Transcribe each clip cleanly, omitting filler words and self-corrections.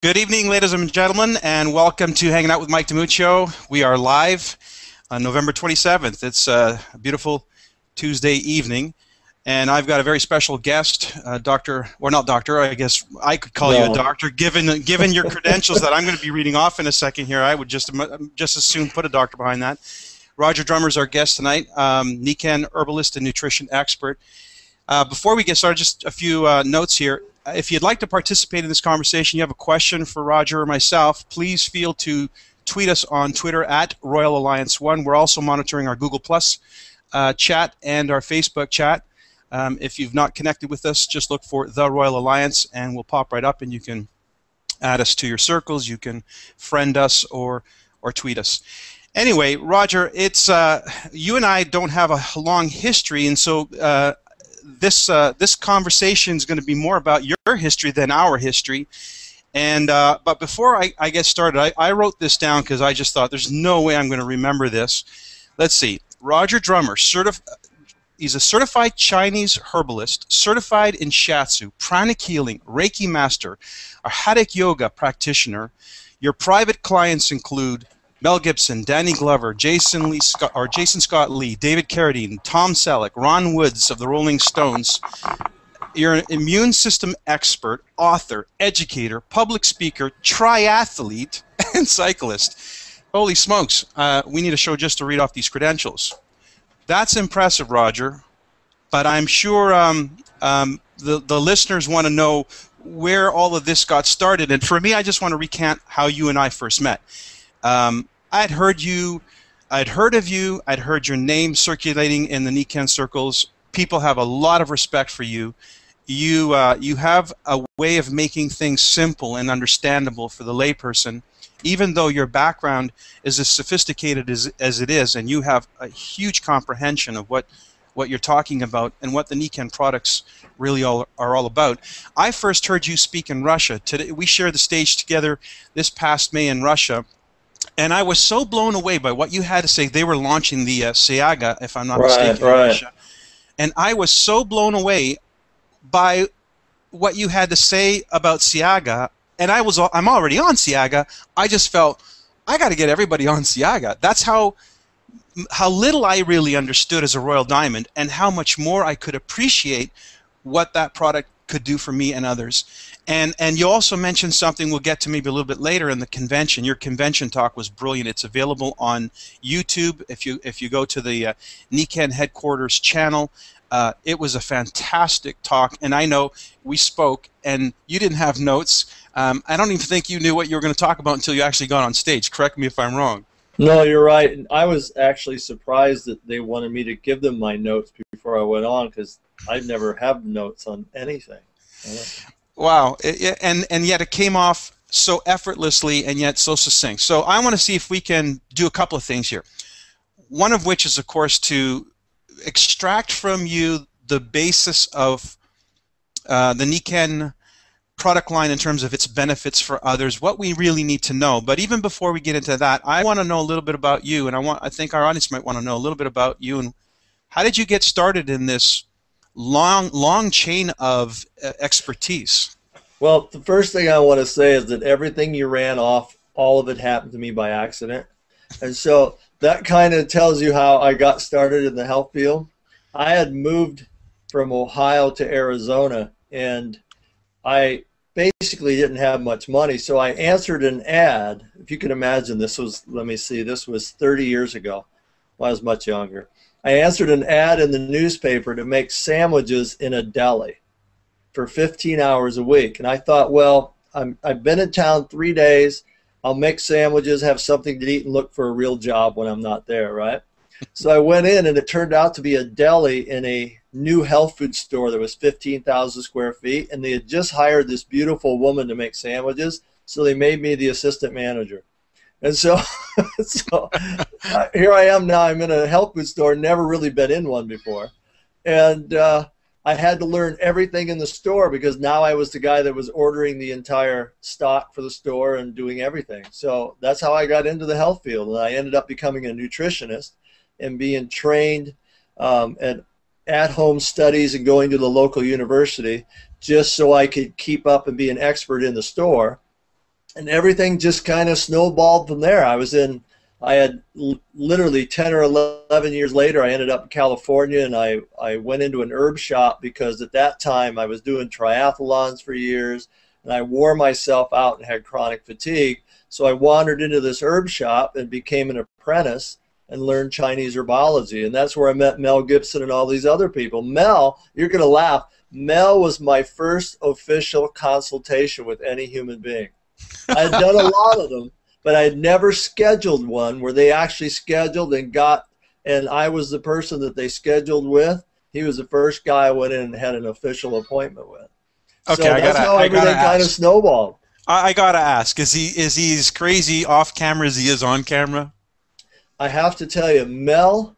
Good evening, ladies and gentlemen, and welcome to Hanging Out with Mike DiMuccio. We are live on November 27th. It's a beautiful Tuesday evening, and I've got a very special guest, doctor, or not doctor, I guess I could call you a No. doctor, given your credentials that I'm going to be reading off in a second here. I would just as soon put a doctor behind that. Roger Drummer's our guest tonight, Nikken herbalist and nutrition expert. Before we get started, just a few notes here. If you'd like to participate in this conversation, you have a question for Roger or myself, please feel to tweet us on Twitter at Royal Alliance 1. We're also monitoring our Google Plus chat and our Facebook chat. If you've not connected with us, just look for The Royal Alliance and we'll pop right up and you can add us to your circles. You can friend us or tweet us. Anyway, Roger, it's you and I don't have a long history, and so this conversation is going to be more about your history than our history. And but before I get started, I wrote this down because I just thought there's no way I'm going to remember this. Let's see. Roger Drummer, he's a certified Chinese herbalist, certified in shiatsu, pranic healing, Reiki master, a Hatha yoga practitioner. Your private clients include Mel Gibson, Danny Glover, Jason Scott Lee, David Carradine, Tom Selleck, Ron Woods of the Rolling Stones. You're an immune system expert, author, educator, public speaker, triathlete, and cyclist. Holy smokes, we need a show just to read off these credentials. That's impressive, Roger, but I'm sure the listeners want to know where all of this got started. And for me, I just want to recant how you and I first met. I'd heard of you, I'd heard your name circulating in the Nikken circles. People have a lot of respect for you. You have a way of making things simple and understandable for the layperson, even though your background is as sophisticated as it is, and you have a huge comprehension of what you're talking about and what the Nikken products really are all about. I first heard you speak in Russia. Today, we shared the stage together this past May in Russia. And I was so blown away by what you had to say. They were launching the Siaga, if I'm not mistaken, in Russia. And I was so blown away by what you had to say about Siaga. And I'm already on Siaga. I just felt, I got to get everybody on Siaga. That's how little I really understood as a Royal Diamond and how much more I could appreciate what that product could do for me and others. And you also mentioned something we'll get to maybe a little bit later in the convention. Your convention talk was brilliant. It's available on YouTube if you go to the Nikken headquarters channel. It was a fantastic talk, and I know we spoke and you didn't have notes. I don't even think you knew what you were going to talk about until you actually got on stage. Correct me if I'm wrong. No, you're right. And I was actually surprised that they wanted me to give them my notes before I went on because I've never had notes on anything. Wow, and yet it came off so effortlessly and yet so succinct. So I want to see if we can do a couple of things here. One of which is, of course, to extract from you the basis of the Nikken product line in terms of its benefits for others, what we really need to know. But even before we get into that, I want to know a little bit about you, and I think our audience might want to know a little bit about you and how did you get started in this long chain of expertise? Well, the first thing I want to say is that everything you ran off, all of it happened to me by accident. And so that kind of tells you how I got started in the health field. I had moved from Ohio to Arizona, and I basically didn't have much money. So I answered an ad. If you can imagine, this was, let me see, this was 30 years ago. When I was much younger. I answered an ad in the newspaper to make sandwiches in a deli for 15 hours a week. And I thought, well, I've been in town 3 days. I'll make sandwiches, have something to eat, and look for a real job when I'm not there, right? So I went in, and it turned out to be a deli in a new health food store that was 15,000 square feet. And they had just hired this beautiful woman to make sandwiches. So they made me the assistant manager. And so, here I am now. I'm in a health food store, never really been in one before. And I had to learn everything in the store because now I was the guy that was ordering the entire stock for the store and doing everything. So that's how I got into the health field. And I ended up becoming a nutritionist and being trained at-home studies and going to the local university just so I could keep up and be an expert in the store. And everything just kind of snowballed from there. I had literally 10 or 11 years later, I ended up in California, and I went into an herb shop because at that time I was doing triathlons for years, and I wore myself out and had chronic fatigue. So I wandered into this herb shop and became an apprentice and learned Chinese herbology. And that's where I met Mel Gibson and all these other people. Mel, you're going to laugh, Mel was my first official consultation with any human being. I had done a lot of them, but I had never scheduled one where they actually scheduled and I was the person that they scheduled with. He was the first guy I went in and had an official appointment with. Okay, so that's how everything kind of snowballed. I gotta ask, is he as crazy off camera as he is on camera? I have to tell you, Mel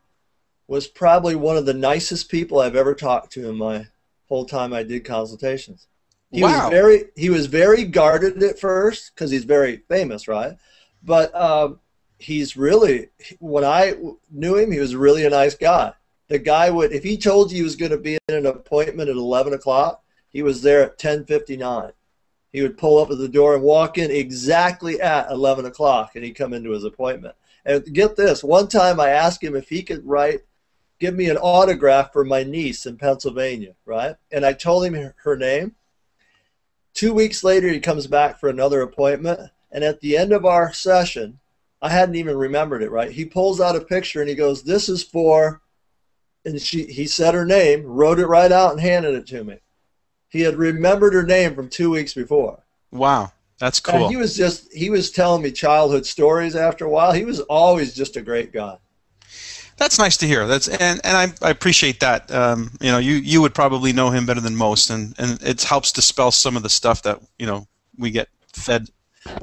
was probably one of the nicest people I've ever talked to in my whole time I did consultations. He was very guarded at first because he's very famous, right? But he's really, when I knew him, he was really a nice guy. The guy would, if he told you he was going to be in an appointment at 11 o'clock, he was there at 10:59. He would pull up at the door and walk in exactly at 11 o'clock, and he'd come into his appointment. And get this, one time I asked him if he could give me an autograph for my niece in Pennsylvania, right? And I told him her name. 2 weeks later, he comes back for another appointment, and at the end of our session, I hadn't even remembered it, right? He pulls out a picture and he goes, "This is for," and he said her name, wrote it right out and handed it to me. He had remembered her name from 2 weeks before. Wow, that's cool. And he was telling me childhood stories after a while. He was always just a great guy. That's nice to hear. And I appreciate that. You know, you would probably know him better than most, and it helps dispel some of the stuff that, you know, we get fed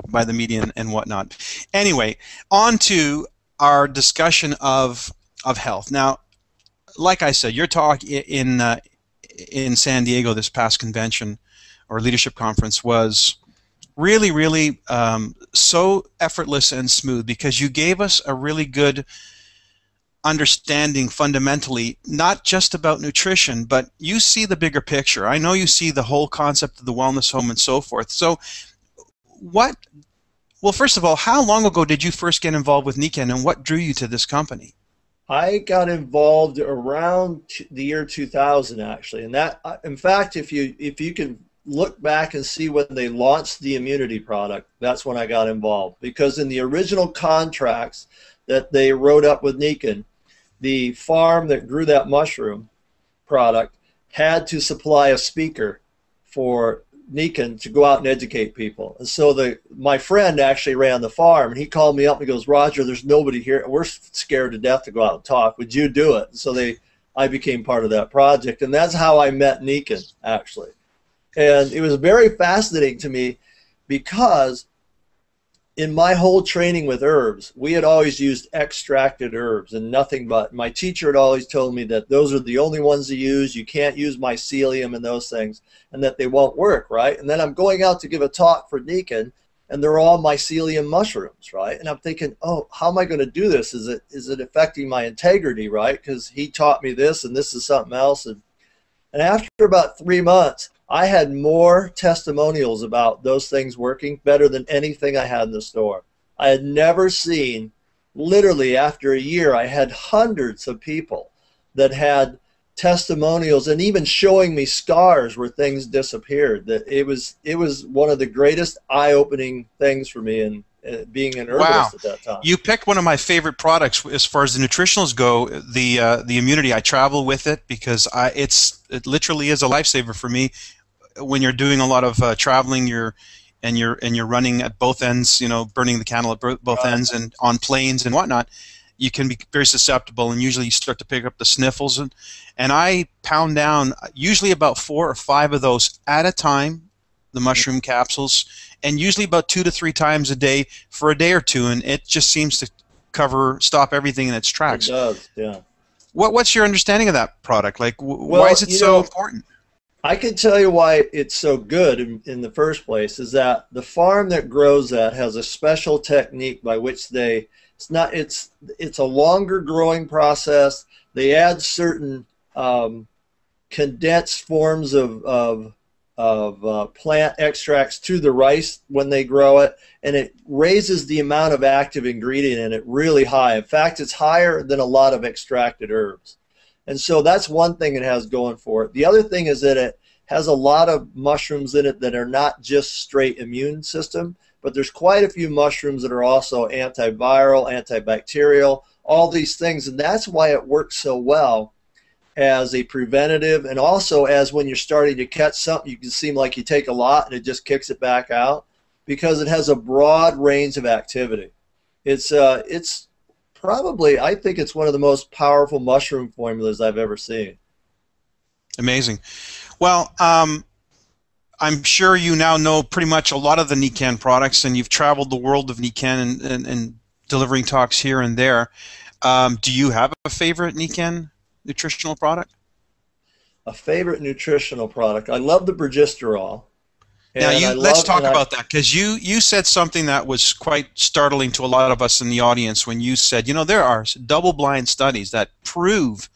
by the media and whatnot. Anyway, on to our discussion of health. Now, like I said, your talk in San Diego this past convention or leadership conference was really, really so effortless and smooth, because you gave us a really good understanding fundamentally, not just about nutrition, but you see the bigger picture. I know you see the whole concept of the wellness home and so forth. So well, first of all, how long ago did you first get involved with Nikken, and what drew you to this company? I got involved around the year 2000, actually. And that, in fact, if you can look back and see when they launched the immunity product, that's when I got involved. Because in the original contracts that they wrote up with Nikken, the farm that grew that mushroom product had to supply a speaker for Nikken to go out and educate people. And so my friend actually ran the farm, and he called me up and he goes, "Roger, there's nobody here. We're scared to death to go out and talk. Would you do it?" And so I became part of that project, and that's how I met Nikken, actually. And it was very fascinating to me because in my whole training with herbs, we had always used extracted herbs and nothing but. My teacher had always told me that those are the only ones to use. You can't use mycelium and those things, and that they won't work, right? And then I'm going out to give a talk for Nikken, and they're all mycelium mushrooms, right? And I'm thinking, oh, how am I going to do this? Is it affecting my integrity, right? Because he taught me this, and this is something else. And after about 3 months, I had more testimonials about those things working better than anything I had in the store. I had never seen, literally after a year, I had hundreds of people that had testimonials and even showing me scars where things disappeared. That it was one of the greatest eye-opening things for me in being an herbalist at that time. You picked one of my favorite products as far as the nutritionals go, the immunity. I travel with it because it literally is a lifesaver for me. When you're doing a lot of traveling, you're running at both ends, you know, burning the candle at both ends, and on planes and whatnot, you can be very susceptible, and usually you start to pick up the sniffles, and I pound down usually about 4 or 5 of those at a time, the mushroom capsules, and usually about 2 to 3 times a day for a day or two, and it just seems to stop everything in its tracks. It does, yeah. What's your understanding of that product? Like, why is it so important? I can tell you why it's so good in the first place is that the farm that grows that has a special technique by which it's a longer growing process. They add certain condensed forms of plant extracts to the rice when they grow it, and it raises the amount of active ingredient in it really high. In fact, it's higher than a lot of extracted herbs. And so that's one thing it has going for it. The other thing is that it has a lot of mushrooms in it that are not just straight immune system, but there's quite a few mushrooms that are also antiviral, antibacterial, all these things, and that's why it works so well as a preventative, and also as when you're starting to catch something, you can seem like you take a lot and it just kicks it back out, because it has a broad range of activity. It's probably, I think it's one of the most powerful mushroom formulas I've ever seen. Amazing. Well, I'm sure you now know pretty much a lot of the Nikken products, and you've traveled the world of Nikken and delivering talks here and there. Do you have a favorite Nikken nutritional product? A favorite nutritional product? I love the Progesterol. Now, let's talk about that, because you said something that was quite startling to a lot of us in the audience when you said, you know, there are double-blind studies that prove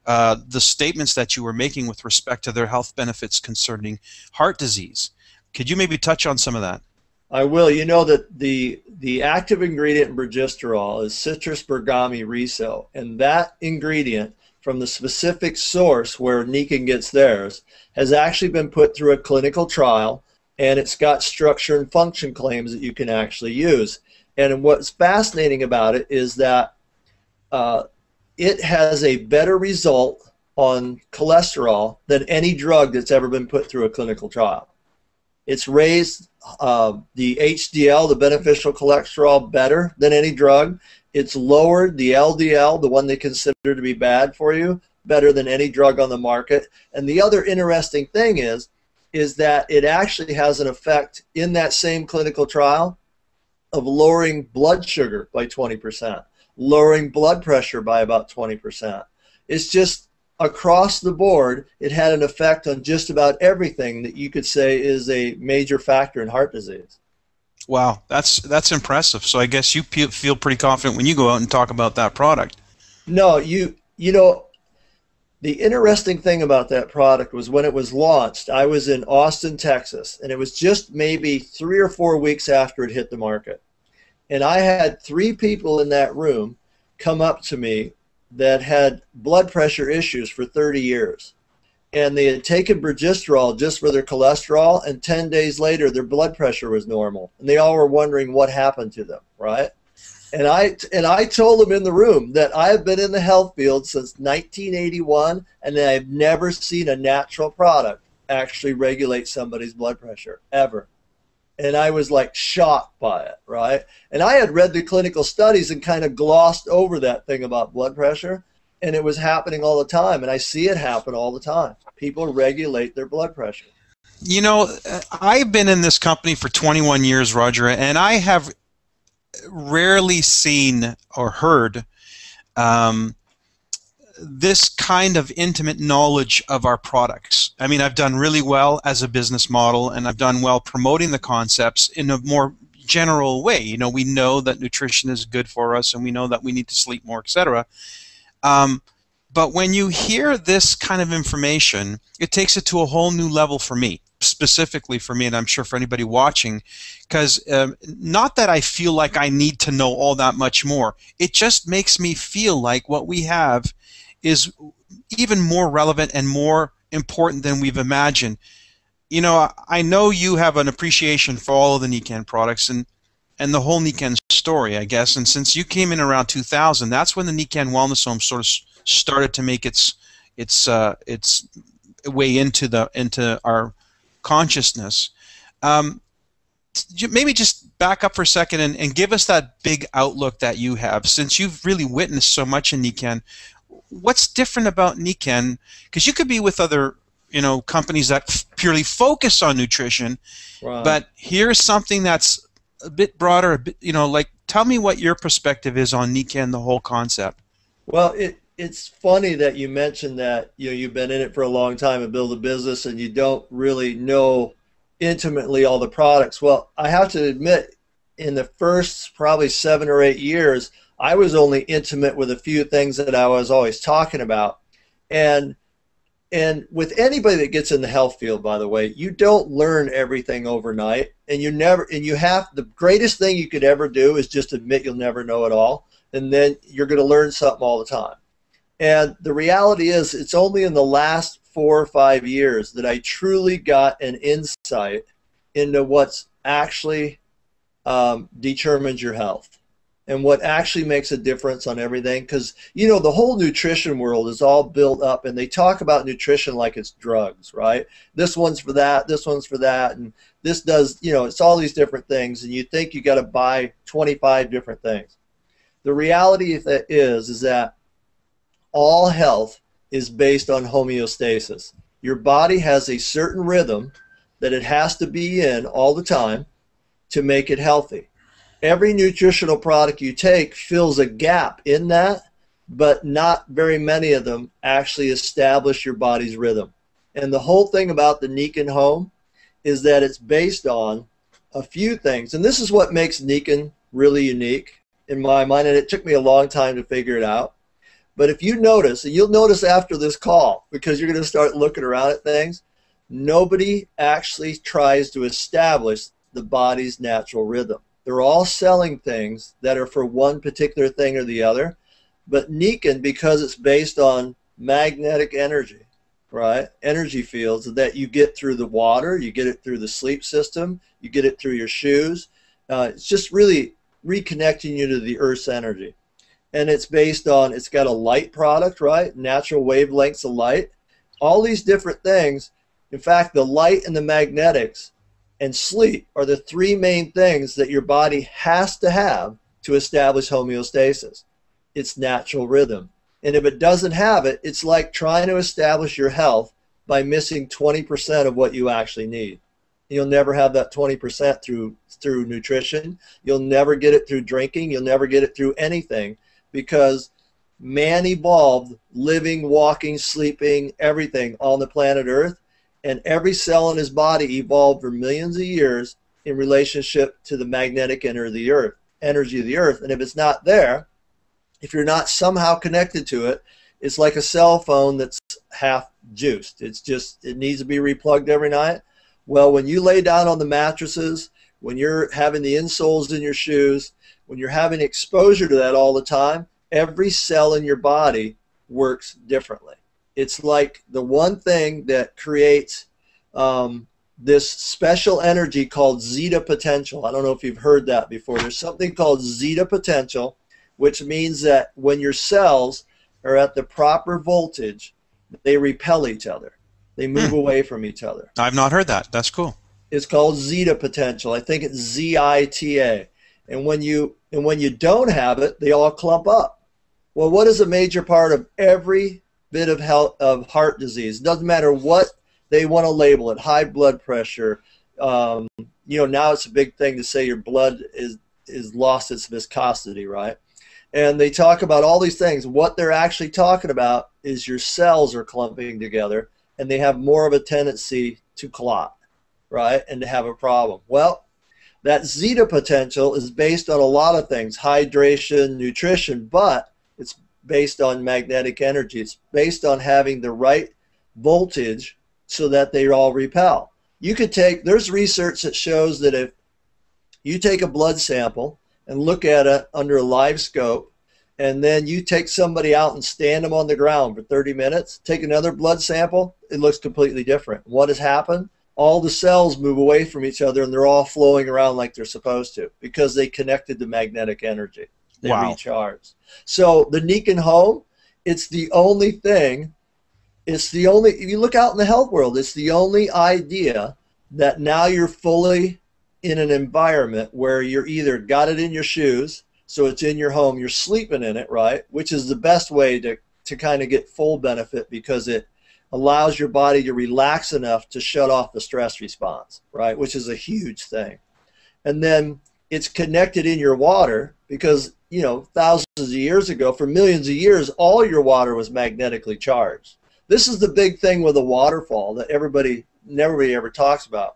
the statements that you were making with respect to their health benefits concerning heart disease. Could you maybe touch on some of that? I will. You know that the active ingredient in Progesterol is citrus bergamot riso, and that ingredient from the specific source where Nikken gets theirs has actually been put through a clinical trial, and it's got structure and function claims that you can actually use. And what's fascinating about it is that it has a better result on cholesterol than any drug that's ever been put through a clinical trial. It's raised the HDL, the beneficial cholesterol, better than any drug. It's lowered the LDL, the one they consider to be bad for you, better than any drug on the market. And the other interesting thing is that it actually has an effect in that same clinical trial of lowering blood sugar by 20%, lowering blood pressure by about 20%. It's just across the board, it had an effect on just about everything that you could say is a major factor in heart disease. Wow, that's impressive. So I guess you feel pretty confident when you go out and talk about that product. No, you know, the interesting thing about that product was when it was launched, I was in Austin, Texas, and it was just maybe 3 or 4 weeks after it hit the market. And I had 3 people in that room come up to me that had blood pressure issues for 30 years. And they had taken Progesterol just for their cholesterol, and 10 days later their blood pressure was normal. And they all were wondering what happened to them, right? And I told them in the room that I have been in the health field since 1981, and I've never seen a natural product actually regulate somebody's blood pressure, ever. And I was like shocked by it, right? And I had read the clinical studies and kind of glossed over that thing about blood pressure, and it was happening all the time, and I see it happen all the time. People regulate their blood pressure. You know, I've been in this company for 21 years, Roger, and I have rarely seen or heard this kind of intimate knowledge of our products. I mean, I've done really well as a business model, and I've done well promoting the concepts in a more general way. You know, we know that nutrition is good for us, and we know that we need to sleep more, etc. But when you hear this kind of information, it takes it to a whole new level for me, specifically for me, and I'm sure for anybody watching, because not that I feel like I need to know all that much more. It just makes me feel like what we have is even more relevant and more important than we've imagined. You know, I know you have an appreciation for all of the Nikken products and the whole Nikken story, I guess. And since you came in around 2000, that's when the Nikken Wellness Home sort of started to make its way into our consciousness. Maybe just back up for a second and give us that big outlook that you have, since you've really witnessed so much in Nikken. What's different about Nikken? Because you could be with other, you know, companies that purely focus on nutrition, Right. But here's something that's a bit broader, a bit, you know, like, tell me what your perspective is on Nikken, the whole concept. Well, it's funny that you mentioned that, you know, you've been in it for a long time and build a business and you don't really know intimately all the products. Well, I have to admit, in the first probably 7 or 8 years, I was only intimate with a few things that I was always talking about. And And with anybody that gets in the health field, by the way, you don't learn everything overnight, and the greatest thing you could ever do is just admit you'll never know it all, and then you're going to learn something all the time. And the reality is, it's only in the last 4 or 5 years that I truly got an insight into what's actually determines your health and what actually makes a difference on everything. Because, you know, the whole nutrition world is all built up, and they talk about nutrition like it's drugs, right? This one's for that, this one's for that, and this does, you know, it's all these different things, and you think you got to buy 25 different things. The reality is that all health is based on homeostasis. Your body has a certain rhythm that it has to be in all the time to make it healthy. Every nutritional product you take fills a gap in that, but not very many of them actually establish your body's rhythm. And the whole thing about the Nikken Home is that it's based on a few things. And this is what makes Nikken really unique in my mind, and it took me a long time to figure it out. But if you notice, and you'll notice after this call, because you're going to start looking around at things, nobody actually tries to establish the body's natural rhythm. They're all selling things that are for one particular thing or the other. But Nikken, because it's based on magnetic energy, right? Energy fields that you get through the water, you get it through the sleep system, you get it through your shoes. It's just really reconnecting you to the Earth's energy. And it's based on, it's got a light product, right? Natural wavelengths of light. All these different things. In fact, the light and the magnetics and sleep are the three main things that your body has to have to establish homeostasis. It's natural rhythm. And if it doesn't have it, it's like trying to establish your health by missing 20% of what you actually need. You'll never have that 20% through nutrition. You'll never get it through drinking. You'll never get it through anything, because man evolved living, walking, sleeping, everything on the planet Earth, and every cell in his body evolved for millions of years in relationship to the magnetic energy of the Earth. And if it's not there, if you're not somehow connected to it, it's like a cell phone that's half juiced. It's just, it needs to be replugged every night. Well, when you lay down on the mattresses, when you're having the insoles in your shoes, when you're having exposure to that all the time, every cell in your body works differently. It's like the one thing that creates this special energy called zeta potential. I don't know if you've heard that before. There's something called zeta potential, which means that when your cells are at the proper voltage, they repel each other. They move away from each other. I've not heard that. That's cool. It's called zeta potential. I think it's ZITA. And when you don't have it, they all clump up. Well, what is a major part of every bit of heart disease? It doesn't matter what they want to label it. High blood pressure. You know, now it's a big thing to say your blood is lost its viscosity, right? And they talk about all these things. What they're actually talking about is your cells are clumping together, and they have more of a tendency to clot, right, and to have a problem. Well, that zeta potential is based on a lot of things, hydration, nutrition, but it's based on magnetic energy. It's based on having the right voltage so that they all repel. You could take, there's research that shows that if you take a blood sample and look at it under a live scope, and then you take somebody out and stand them on the ground for 30 minutes, take another blood sample, it looks completely different. What has happened? All the cells move away from each other, and they're all flowing around like they're supposed to, because they connected to magnetic energy. They recharge. So the Nikken Home, it's the only thing, if you look out in the health world, it's the only idea that now you're fully in an environment where you're either got it in your shoes, so it's in your home, you're sleeping in it, right? Which is the best way to kind of get full benefit, because it allows your body to relax enough to shut off the stress response, right? Which is a huge thing. And then it's connected in your water, because, you know, thousands of years ago, for millions of years, all your water was magnetically charged. This is the big thing with a waterfall that nobody ever talks about.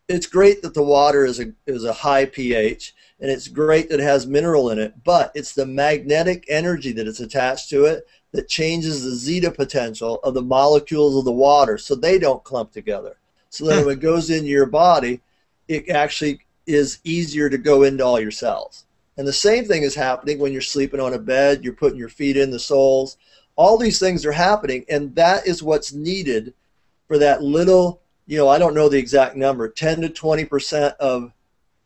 It's great that the water is a high pH, and it's great that it has mineral in it, but it's the magnetic energy that is attached to it that changes the zeta potential of the molecules of the water so they don't clump together. So that when it goes into your body, it actually is easier to go into all your cells. And the same thing is happening when you're sleeping on a bed, you're putting your feet in the soles. All these things are happening, and that is what's needed for that little, you know, I don't know the exact number, 10 to 20%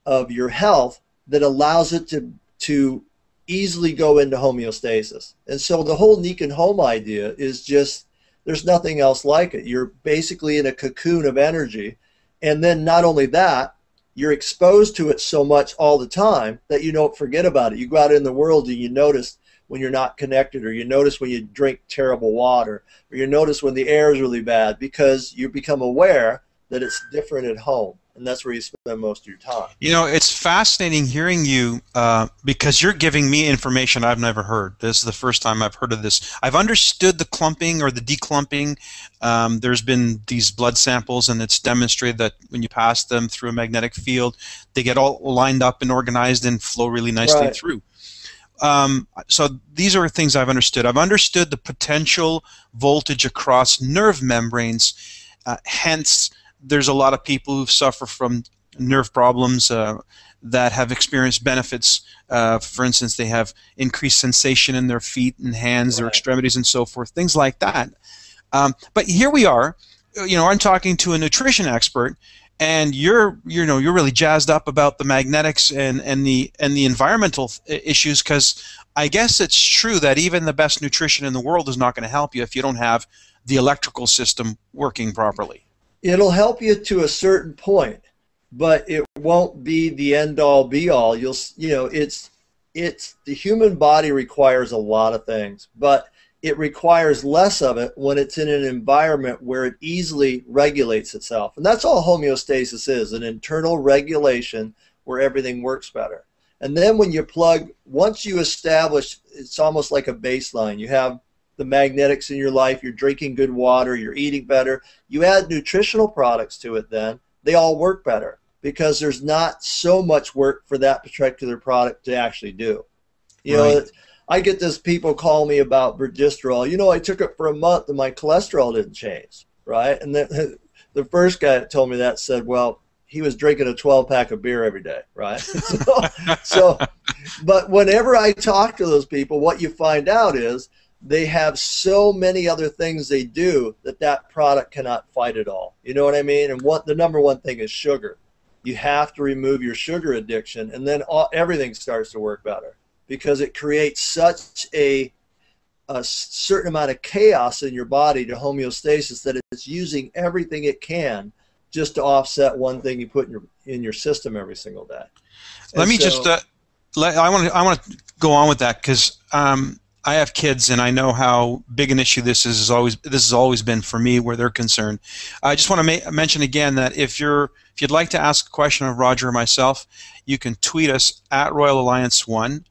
of your health that allows it to easily go into homeostasis. And so the whole Nikken home idea is just, there's nothing else like it. You're basically in a cocoon of energy. And then not only that, you're exposed to it so much all the time that you don't forget about it. You go out in the world and you notice when you're not connected, or you notice when you drink terrible water, or you notice when the air is really bad, because you become aware that it's different at home. And that's where you spend most of your time. You know, it's fascinating hearing you because you're giving me information I've never heard. This is the first time I've heard of this. I've understood the clumping or the declumping. There's been these blood samples, and it's demonstrated that when you pass them through a magnetic field, they get all lined up and organized and flow really nicely through. So these are things I've understood. I've understood the potential voltage across nerve membranes. Hence, there's a lot of people who suffer from nerve problems that have experienced benefits. For instance, they have increased sensation in their feet and hands, their extremities, and so forth, things like that. But here we are. You know, I'm talking to a nutrition expert, and you're really jazzed up about the magnetics and the environmental issues, because I guess it's true that even the best nutrition in the world is not going to help you if you don't have the electrical system working properly. It'll help you to a certain point, but it won't be the end-all be-all. You know, it's the human body requires a lot of things, but it requires less of it when it's in an environment where it easily regulates itself. And that's all homeostasis is, an internal regulation where everything works better. And then when you plug, once you establish, it's almost like a baseline. You have the magnetics in your life, you're drinking good water, you're eating better. You add nutritional products to it, then they all work better because there's not so much work for that particular product to actually do. You know, I get this people call me about progesterol. You know, I took it for a month and my cholesterol didn't change, right? And then the first guy that told me that said, well, he was drinking a 12-pack of beer every day, right? But whenever I talk to those people, what you find out is they have so many other things they do that product cannot fight it all. You know what I mean? And the number one thing is sugar. You have to remove your sugar addiction, and then everything starts to work better, because it creates such a certain amount of chaos in your body to homeostasis that it's using everything it can just to offset one thing you put in your system every single day. Let me just I want to go on with that, because I have kids, and I know how big an issue this is. This has always been for me where they're concerned. I just want to mention again that if you'd like to ask a question of Roger or myself, you can tweet us at Royal Alliance 1.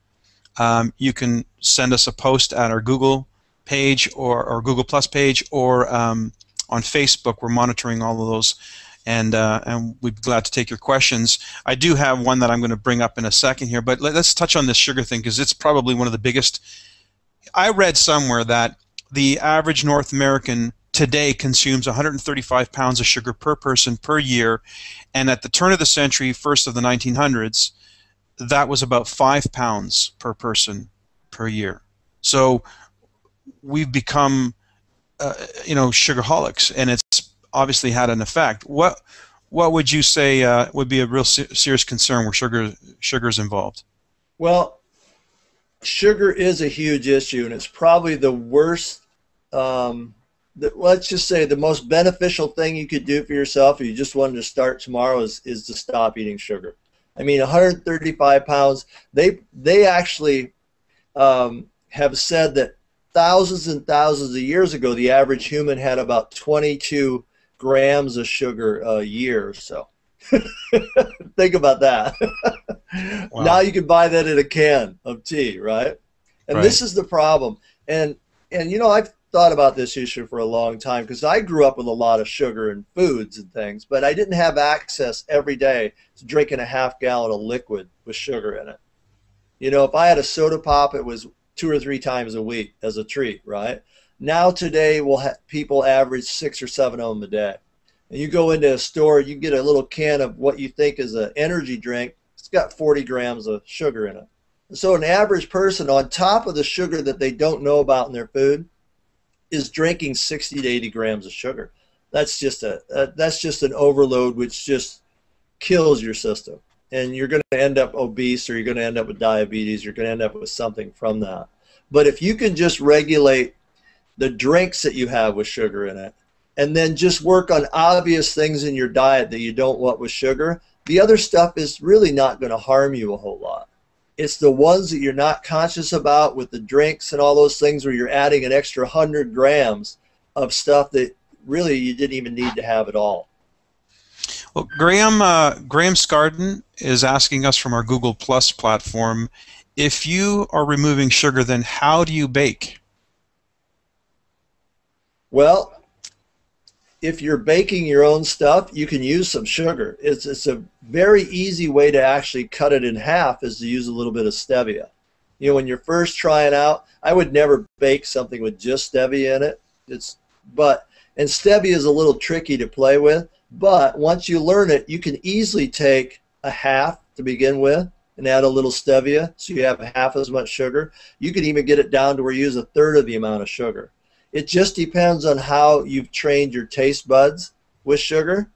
You can send us a post at our Google page or Google Plus page, or on Facebook. We're monitoring all of those, and we'd be glad to take your questions. I do have one that I'm going to bring up in a second here, but let's touch on this sugar thing, because it's probably one of the biggest. I read somewhere that the average North American today consumes 135 pounds of sugar per person per year, and at the turn of the century, first of the 1900s, that was about 5 pounds per person per year. So we've become, sugarholics, and it's obviously had an effect. What would you say would be a real serious concern where sugar is involved? Well, sugar is a huge issue, and it's probably the worst. Let's just say the most beneficial thing you could do for yourself if you just wanted to start tomorrow is to stop eating sugar. I mean, 135 pounds, they actually have said that thousands and thousands of years ago, the average human had about 22 grams of sugar a year or so. Think about that. Wow. Now you can buy that in a can of tea, right? And this is the problem. And you know, I've thought about this issue for a long time, because I grew up with a lot of sugar and foods and things, but I didn't have access every day to drinking a half gallon of liquid with sugar in it. You know, if I had a soda pop, it was 2 or 3 times a week as a treat, right? Now today, people average 6 or 7 of them a day. And you go into a store, you get a little can of what you think is an energy drink. It's got 40 grams of sugar in it. So an average person, on top of the sugar that they don't know about in their food, is drinking 60 to 80 grams of sugar. That's just an overload, which just kills your system. And you're going to end up obese, or you're going to end up with diabetes. You're going to end up with something from that. But if you can just regulate the drinks that you have with sugar in it, and then just work on obvious things in your diet that you don't want with sugar, the other stuff is really not going to harm you a whole lot. It's the ones that you're not conscious about with the drinks and all those things where you're adding an extra 100 grams of stuff that really you didn't even need to have at all. Well, Graham Scarden is asking us from our Google Plus platform, if you are removing sugar, then how do you bake? Well, if you're baking your own stuff, you can use some sugar. It's a very easy way to actually cut it in half, is to use a little bit of stevia. You know, when you're first trying out, I would never bake something with just stevia in it. And stevia is a little tricky to play with, but once you learn it, you can easily take a half to begin with and add a little stevia, so you have half as much sugar. You can even get it down to where you use a third of the amount of sugar. It just depends on how you've trained your taste buds with sugar.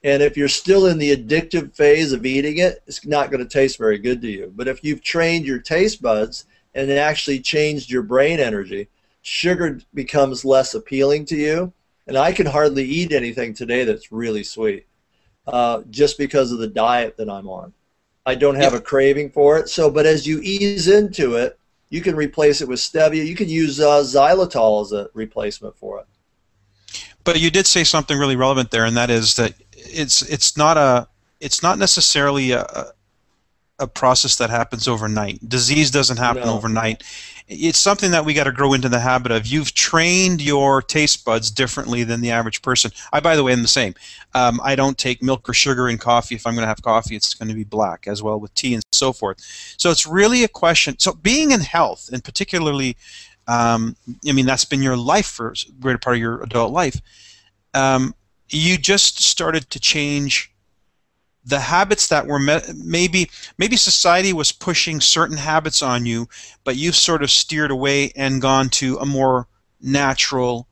And if you're still in the addictive phase of eating it, it's not going to taste very good to you. But if you've trained your taste buds and actually changed your brain energy, sugar becomes less appealing to you. And I can hardly eat anything today that's really sweet, just because of the diet that I'm on. I don't have a craving for it. But as you ease into it, you can replace it with stevia. You can use xylitol as a replacement for it. But you did say something really relevant there, and that is that it's not necessarily a process that happens overnight. Disease doesn't happen overnight. It's something that we got to grow into the habit of. You've trained your taste buds differently than the average person. By the way, I'm the same. I don't take milk or sugar in coffee. If I'm going to have coffee, it's going to be black, as well with tea and so forth. So it's really a question. So being in health, and particularly, I mean, that's been your life for a greater part of your adult life. You just started to change the habits that were maybe society was pushing certain habits on you, but you've sort of steered away and gone to a more natural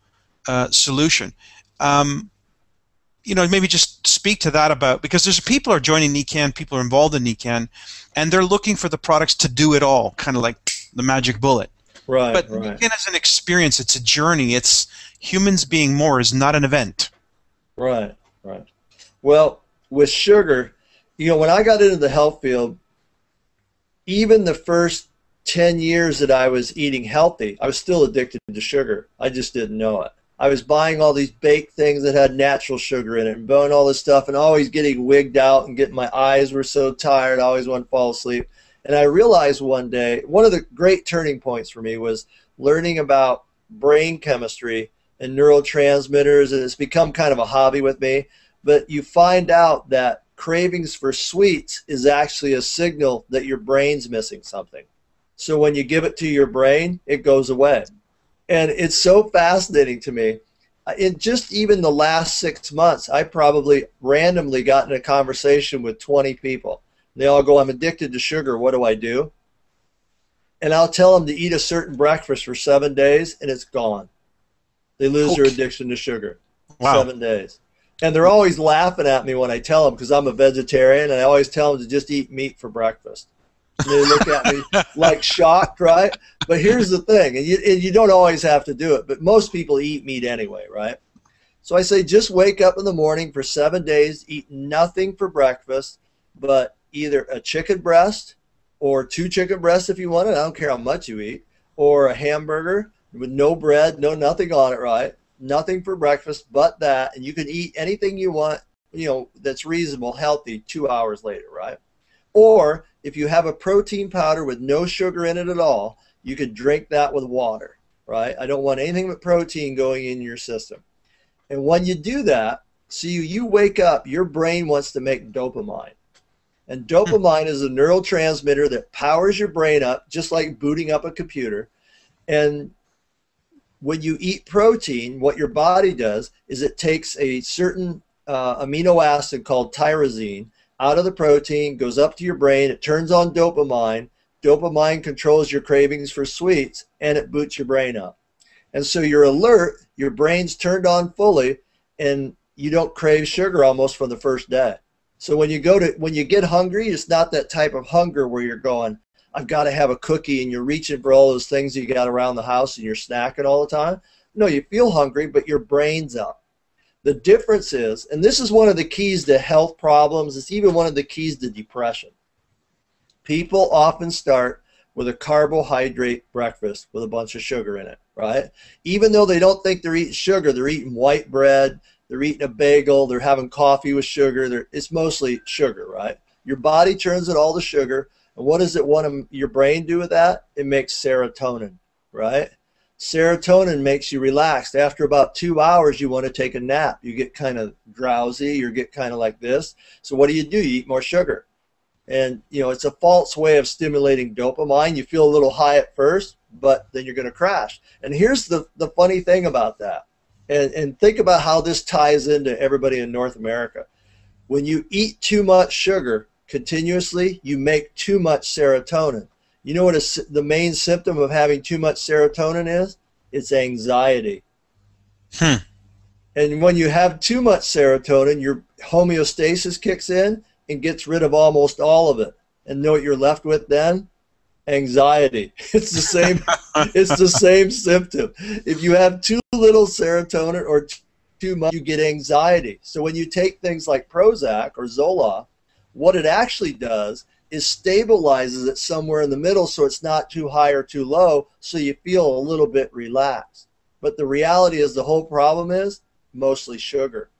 solution. You know, maybe just speak to that about, because there's people are joining Nikken, people are involved in Nikken, and they're looking for the products to do it all, kind of like the magic bullet. Right. But Nikken is an experience. It's a journey. It's humans being more is not an event. Right. Well, with sugar, you know, when I got into the health field, even the first 10 years that I was eating healthy, I was still addicted to sugar. I just didn't know it. I was buying all these baked things that had natural sugar in it and buying all this stuff and always getting wigged out and my eyes were so tired, I always wanted to fall asleep. And I realized one day, one of the great turning points for me was learning about brain chemistry and neurotransmitters, and it's become kind of a hobby with me. But you find out that cravings for sweets is actually a signal that your brain's missing something. So when you give it to your brain, it goes away. And it's so fascinating to me. In just even the last 6 months, I probably randomly got in a conversation with 20 people. They all go, I'm addicted to sugar. What do I do? And I'll tell them to eat a certain breakfast for 7 days, and it's gone. They lose their addiction to sugar. Wow. 7 days. And they're always laughing at me when I tell them, because I'm a vegetarian, and I always tell them to just eat meat for breakfast. And they look at me like shocked, right? But here's the thing, and you don't always have to do it, but most people eat meat anyway, right? So I say just wake up in the morning for 7 days, eat nothing for breakfast, but either a chicken breast or 2 chicken breasts if you want it. I don't care how much you eat, or a hamburger with no bread, no nothing on it, right? Nothing for breakfast but that, and you can eat anything you want, you know, that's reasonable, healthy 2 hours later, right? Or if you have a protein powder with no sugar in it at all, you could drink that with water, right? I don't want anything but protein going in your system. And when you do that, so you wake up, your brain wants to make dopamine. And dopamine is a neurotransmitter that powers your brain up, just like booting up a computer. And when you eat protein, what your body does is it takes a certain amino acid called tyrosine out of the protein, goes up to your brain, it turns on dopamine. Dopamine controls your cravings for sweets, and it boots your brain up. And so you're alert, your brain's turned on fully, and you don't crave sugar almost from the first day. So when you get hungry, it's not that type of hunger where you're going, I've got to have a cookie, and you're reaching for all those things you got around the house and you're snacking all the time. No, you feel hungry, but your brain's up. The difference is, and this is one of the keys to health problems, it's even one of the keys to depression. People often start with a carbohydrate breakfast with a bunch of sugar in it, right? Even though they don't think they're eating sugar, they're eating white bread, they're eating a bagel, they're having coffee with sugar. It's mostly sugar, right? Your body turns it all to sugar. And what does it want your brain do with that? It makes serotonin, right? Serotonin makes you relaxed. After about 2 hours, you want to take a nap. You get kind of drowsy. You get kind of like this. So what do? You eat more sugar. And, it's a false way of stimulating dopamine. You feel a little high at first, but then you're going to crash. And here's the funny thing about that. And think about how this ties into everybody in North America. When you eat too much sugar continuously, you make too much serotonin. You know what the main symptom of having too much serotonin is? It's anxiety. And when you have too much serotonin, your homeostasis kicks in and gets rid of almost all of it. And know what you're left with then? Anxiety. It's the same. It's the same symptom. If you have too little serotonin or too much, you get anxiety. So when you take things like Prozac or Zoloft, what it actually does is stabilizes it somewhere in the middle, so it's not too high or too low, so you feel a little bit relaxed. But the reality is, the whole problem is mostly sugar.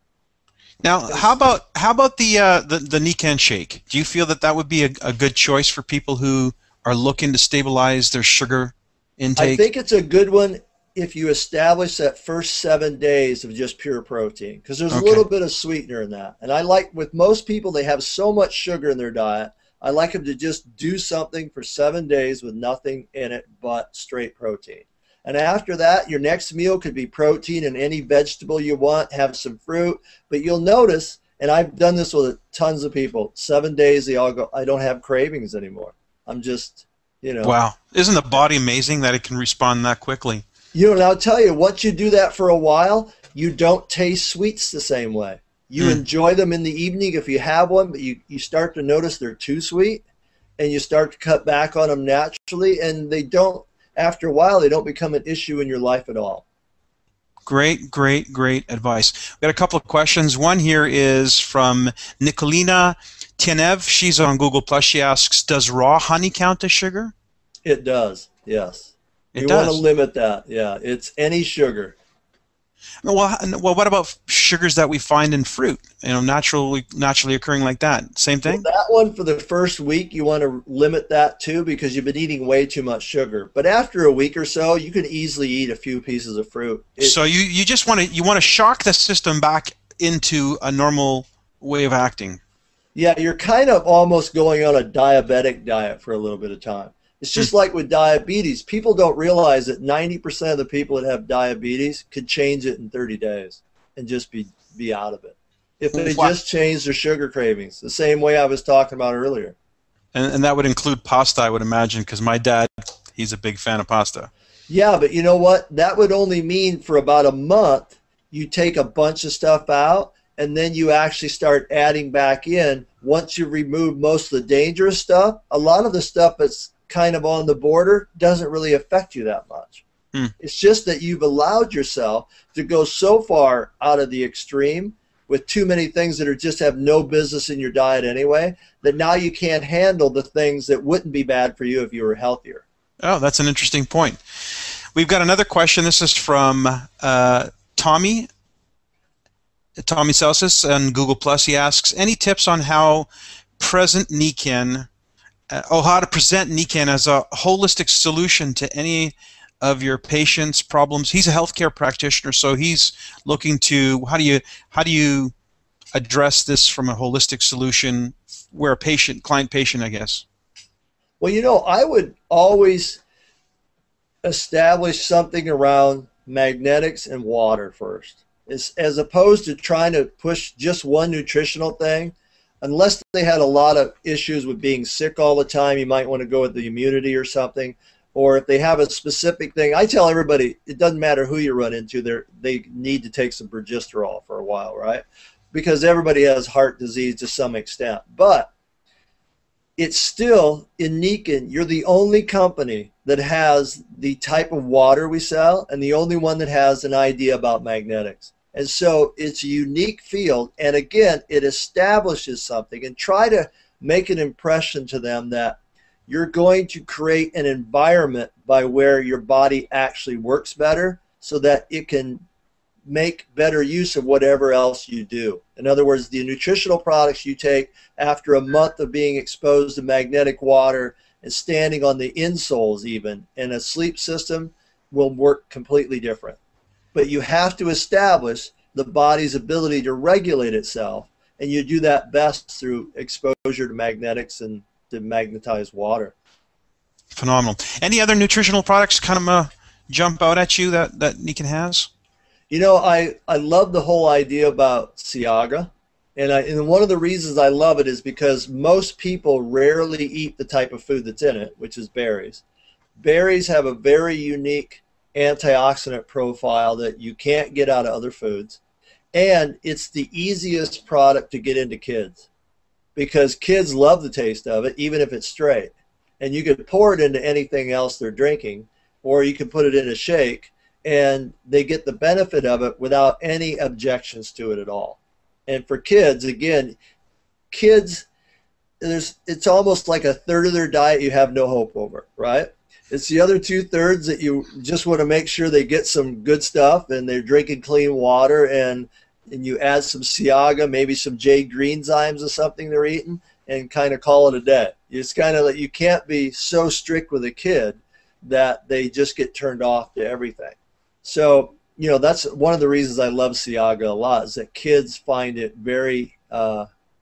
Now, how about the Nikken shake? Do you feel that would be a good choice for people who are looking to stabilize their sugar intake? I think it's a good one if you establish that first 7 days of just pure protein, because there's a little bit of sweetener in that. And I like, with most people, they have so much sugar in their diet, I like them to just do something for 7 days with nothing in it but straight protein. And after that, your next meal could be protein and any vegetable you want, have some fruit. But you'll notice, and I've done this with tons of people, 7 days they all go, I don't have cravings anymore. I'm just, Wow. Isn't the body amazing that it can respond that quickly? And I'll tell you, once you do that for a while, you don't taste sweets the same way. You enjoy them in the evening if you have one, but you start to notice they're too sweet, and you start to cut back on them naturally, and they don't, after a while, they don't become an issue in your life at all. Great, great, great advice. We've got a couple of questions. One here is from Nikolina Tienev. She's on Google+. She asks, does raw honey count as sugar? It does, yes. You want to limit that, yeah. It's any sugar. Well, what about sugars that we find in fruit? Naturally occurring like that. Same thing? Well, that one, for the first week, you want to limit that too, because you've been eating way too much sugar. But after a week or so, you can easily eat a few pieces of fruit. So you just want to shock the system back into a normal way of acting. Yeah, you're kind of almost going on a diabetic diet for a little bit of time. It's just like with diabetes. People don't realize that 90% of the people that have diabetes could change it in 30 days and just be out of it. If they just change their sugar cravings, the same way I was talking about earlier. And that would include pasta, I would imagine, because my dad, he's a big fan of pasta. Yeah, but you know what? That would only mean for about a month you take a bunch of stuff out, and then you actually start adding back in. Once you remove most of the dangerous stuff, a lot of the stuff that's kind of on the border doesn't really affect you that much. It's just that you've allowed yourself to go so far out of the extreme with too many things that just have no business in your diet anyway, that now you can't handle the things that wouldn't be bad for you if you were healthier. Oh, that's an interesting point. We've got another question. This is from Tommy Celsus on Google+. He asks, any tips on how present Nikken how to present Nikken as a holistic solution to any of your patients' problems? He's a healthcare practitioner, so he's looking to how do you address this from a holistic solution we're a patient, client-patient, I guess? Well, you know, I would always establish something around magnetics and water first, as opposed to trying to push just one nutritional thing. Unless they had a lot of issues with being sick all the time, you might want to go with the immunity or something. Or if they have a specific thing, I tell everybody, it doesn't matter who you run into, they need to take some progesterol for a while, right? Because everybody has heart disease to some extent. But it's still, in Nikken, you're the only company that has the type of water we sell and the only one that has an idea about magnetics. And so it's a unique field. And again, it establishes something, and try to make an impression to them that you're going to create an environment by where your body actually works better so that it can make better use of whatever else you do. In other words, the nutritional products you take after a month of being exposed to magnetic water and standing on the insoles even in a sleep system will work completely different. But you have to establish the body's ability to regulate itself, and you do that best through exposure to magnetics and to magnetized water. Phenomenal. Any other nutritional products kind of jump out at you that Nikken has? You know, I love the whole idea about Siaga, and one of the reasons I love it is because most people rarely eat the type of food that's in it, which is berries. Berries have a very unique antioxidant profile that you can't get out of other foods, and it's the easiest product to get into kids because kids love the taste of it, even if it's straight. And you could pour it into anything else they're drinking, or you can put it in a shake, and they get the benefit of it without any objections to it at all. And for kids, again, kids, it's almost like a third of their diet you have no hope over, right? It's the other 2/3 that you just want to make sure they get some good stuff and they're drinking clean water, and you add some Siaga, maybe some Jade Greenzymes or something they're eating, and kind of call it a day. It's kind of like you can't be so strict with a kid that they just get turned off to everything. So, you know, that's one of the reasons I love Siaga a lot, is that kids find it very,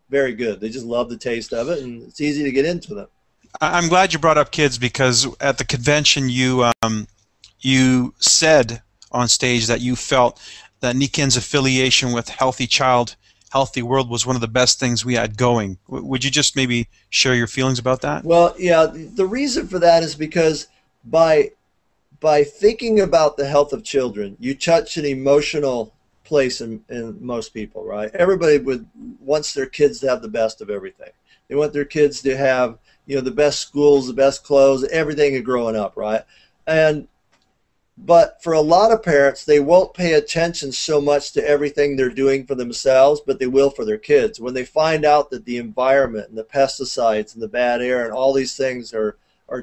very good. They just love the taste of it, and it's easy to get into them. I'm glad you brought up kids, because at the convention you said on stage that you felt that Nikken's affiliation with Healthy Child, Healthy World was one of the best things we had going. Would you just maybe share your feelings about that? Well, yeah, the reason for that is because by thinking about the health of children, you touch an emotional place in most people, right? Everybody wants their kids to have the best of everything. They want their kids to have, you know, the best schools, the best clothes, everything growing up, right? But for a lot of parents, they won't pay attention so much to everything they're doing for themselves, but they will for their kids. When they find out that the environment and the pesticides and the bad air and all these things are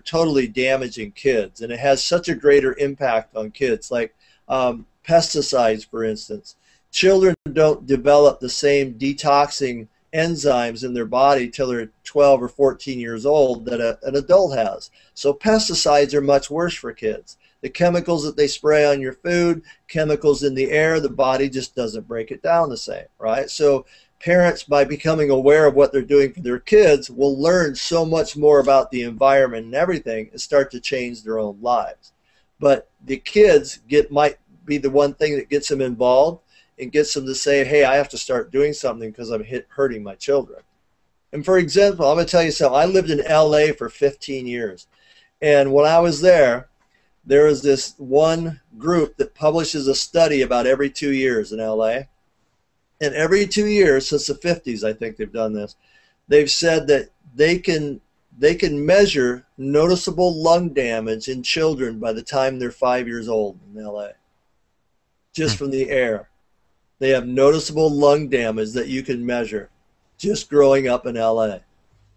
totally damaging kids, and it has such a greater impact on kids, like pesticides, for instance. Children don't develop the same detoxing enzymes in their body till they're 12 or 14 years old that an adult has. So pesticides are much worse for kids. The chemicals that they spray on your food, chemicals in the air, the body just doesn't break it down the same, right? So parents, by becoming aware of what they're doing for their kids, will learn so much more about the environment and everything, and start to change their own lives. But the kids might be the one thing that gets them involved and gets them to say, hey, I have to start doing something because I'm hurting my children. And for example, I'm going to tell you something. I lived in LA for 15 years. And when I was there was this one group that publishes a study about every 2 years in LA. And every 2 years, since the 50s, I think they've done this, they've said that they can measure noticeable lung damage in children by the time they're 5 years old in LA, just from the air. They have noticeable lung damage that you can measure just growing up in LA.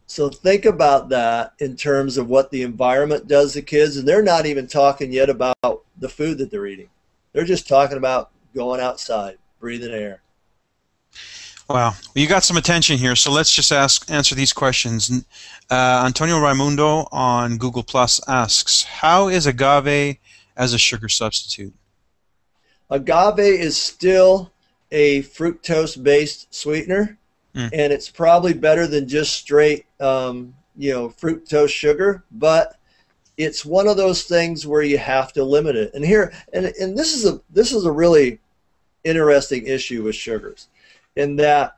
So think about that in terms of what the environment does to kids. And they're not even talking yet about the food that they're eating. They're just talking about going outside, breathing air. Wow. Well, you got some attention here, so let's just answer these questions. Antonio Raimundo on Google Plus asks, how is agave as a sugar substitute? Agave is still a fructose-based sweetener, and it's probably better than just straight, fructose sugar, but it's one of those things where you have to limit it. And here, and this is a really interesting issue with sugars, in that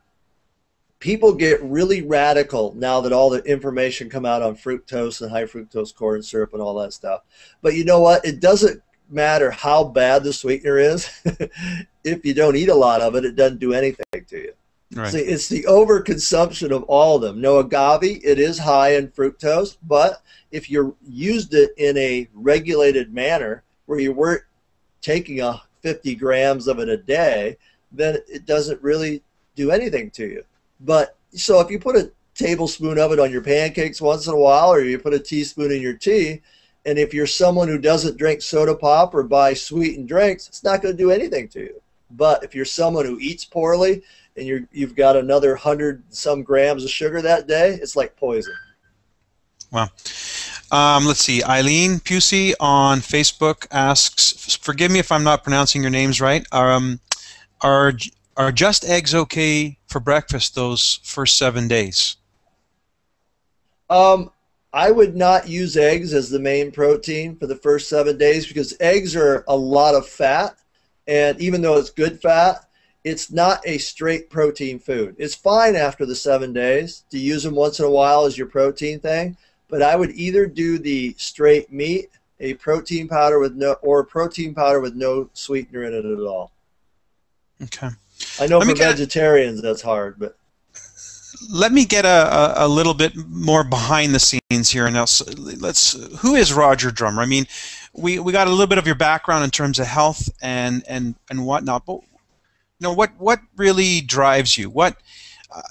people get really radical now that all the information come out on fructose and high fructose corn syrup and all that stuff. But you know what? It doesn't matter how bad the sweetener is. If you don't eat a lot of it, it doesn't do anything to you. Right. See, it's the overconsumption of all of them. No, agave, it is high in fructose, but if you used it in a regulated manner where you weren't taking 50 grams of it a day, then it doesn't really do anything to you. But so if you put a tablespoon of it on your pancakes once in a while, or you put a teaspoon in your tea, and if you're someone who doesn't drink soda pop or buy sweetened drinks, it's not going to do anything to you. But if you're someone who eats poorly and you've got another 100 some grams of sugar that day, it's like poison. Wow. Let's see. Eileen Pusey on Facebook asks, forgive me if I'm not pronouncing your names right. Are just eggs okay for breakfast those first 7 days? I would not use eggs as the main protein for the first 7 days, because eggs are a lot of fat, and even though it's good fat, it's not a straight protein food. It's fine after the 7 days to use them once in a while as your protein thing, but I would either do the straight meat, a protein powder with no sweetener in it at all. Okay. I know for vegetarians that's hard, but let me get a little bit more behind the scenes here, and who is Roger Drummer? I mean, we got a little bit of your background in terms of health and whatnot, but what really drives you?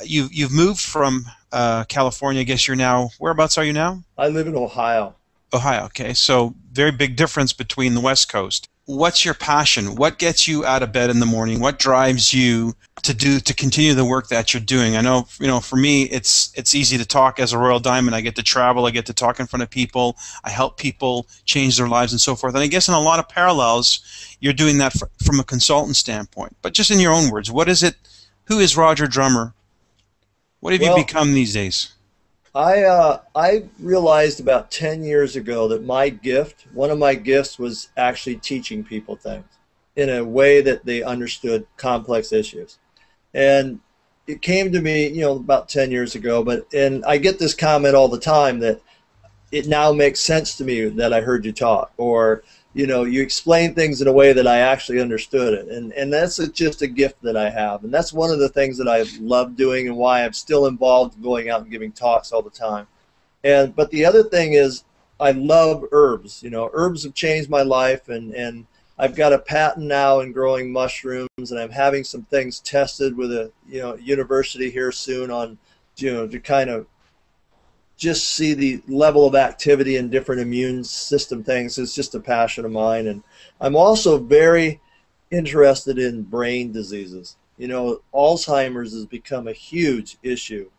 You've moved from California. I guess you're now, whereabouts are you now? I live in Ohio. Ohio, okay. So very big difference between the West Coast. What's your passion? What gets you out of bed in the morning? What drives you to continue the work that you're doing? I know, for me, it's easy to talk as a Royal Diamond. I get to travel. I get to talk in front of people. I help people change their lives and so forth. And I guess in a lot of parallels, you're doing that from a consultant standpoint. But just in your own words, what is it? Who is Roger Drummer? What have you become these days? I realized about 10 years ago that one of my gifts was actually teaching people things in a way that they understood complex issues. And it came to me, about 10 years ago, and I get this comment all the time that it now makes sense to me that I heard you talk, or, you explain things in a way that I actually understood it. And that's just a gift that I have. And that's one of the things that I love doing and why I'm still involved going out and giving talks all the time. But the other thing is I love herbs. Herbs have changed my life, and I've got a patent now in growing mushrooms, and I'm having some things tested with a university here soon on to kind of just see the level of activity in different immune system things. It's just a passion of mine. And I'm also very interested in brain diseases. Alzheimer's has become a huge issue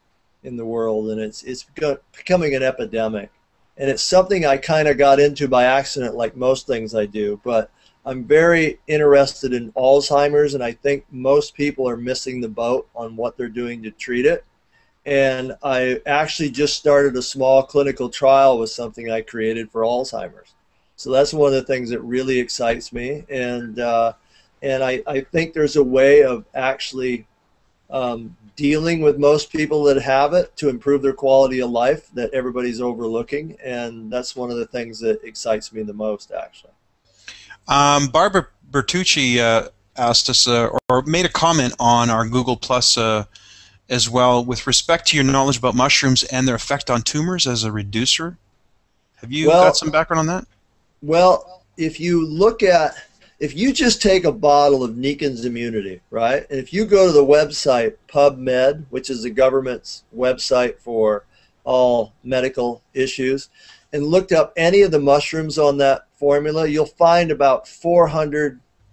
in the world, and it's becoming an epidemic. And it's something I kind of got into by accident, like most things I do. But I'm very interested in Alzheimer's, and I think most people are missing the boat on what they're doing to treat it. And I actually just started a small clinical trial with something I created for Alzheimer's. So that's one of the things that really excites me. And I think there's a way of actually dealing with most people that have it to improve their quality of life that everybody's overlooking. And that's one of the things that excites me the most, actually. Barbara Bertucci asked us or made a comment on our Google Plus as well, with respect to your knowledge about mushrooms and their effect on tumors as a reducer. Have you got some background on that? Well, if you just take a bottle of Nikken's Immunity, right, and if you go to the website PubMed, which is the government's website for all medical issues, and looked up any of the mushrooms on that formula, you'll find about